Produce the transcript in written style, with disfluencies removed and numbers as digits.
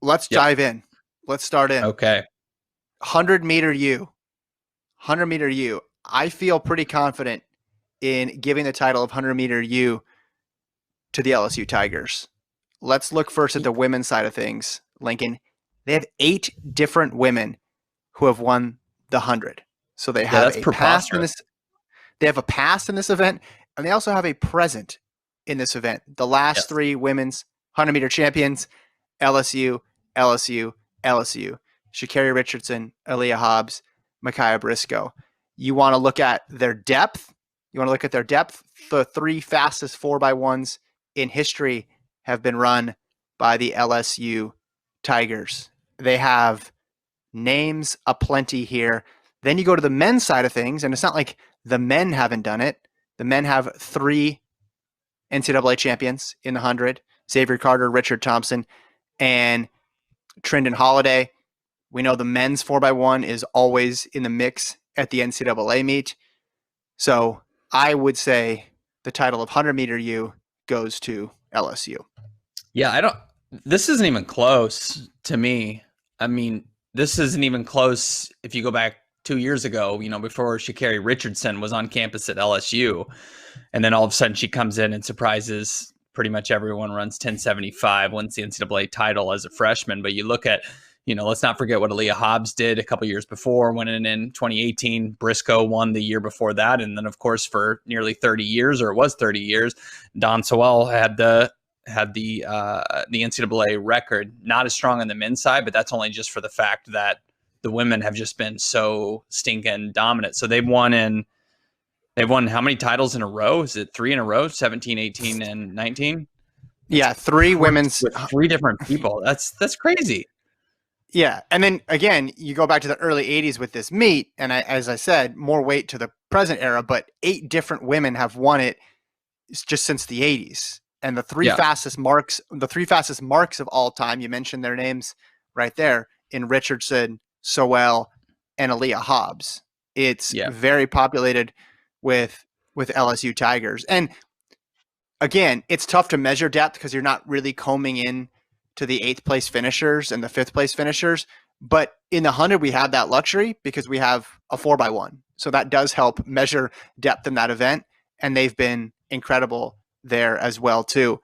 let's dive in. Let's start in. Okay. 100-meter U. 100-meter U. I feel pretty confident in giving the title of 100-meter U to the LSU Tigers. Let's look first at the women's side of things, Lincoln. They have 8 different women who have won the 100. So they have that's a past in preposterous. this. They have a past in this event, and they also have a present in this event. The last 3 women's 100-meter champions, LSU, LSU, LSU. Sha'Carri Richardson, Aaliyah Hobbs, Micaiah Briscoe. You want to look at their depth. The 3 fastest 4x1s in history have been run by the LSU Tigers. They have names aplenty here. Then you go to the men's side of things, and it's not like the men haven't done it. The men have 3 NCAA champions in the 100, Xavier Carter, Richard Thompson, and Trindon Holliday. We know the men's 4x1 is always in the mix at the NCAA meet. So I would say the title of 100-meter U goes to LSU. Yeah, this isn't even close to me. I mean, this isn't even close if you go back 2 years ago, before Sha'Carri Richardson was on campus at LSU. And then all of a sudden she comes in and surprises pretty much everyone, runs 10.75, wins the NCAA title as a freshman. But you look at, let's not forget what Aaliyah Hobbs did a couple years before, winning in 2018. Briscoe won the year before that. And then, of course, for nearly 30 years, or it was 30 years, Don Sewell had the NCAA record. Not as strong on the men's side, but that's only just for the fact that the women have just been so stinking dominant. So they've won how many titles in a row? Is it 3 in a row? 17, 18, and 19? Yeah, 3 women's with 3 different people. That's crazy. Yeah, and then again, you go back to the early 80s with this meet, and as I said, more weight to the present era, but 8 different women have won it just since the 80s. And the 3 fastest marks of all time, you mentioned their names right there, in Richardson, Sewell, and Aaliyah Hobbs. It's very populated with LSU Tigers. And again, it's tough to measure depth because you're not really combing in to the 8th place finishers and the 5th place finishers. But in the 100, we have that luxury because we have a 4x1. So that does help measure depth in that event. And they've been incredible there as well, too.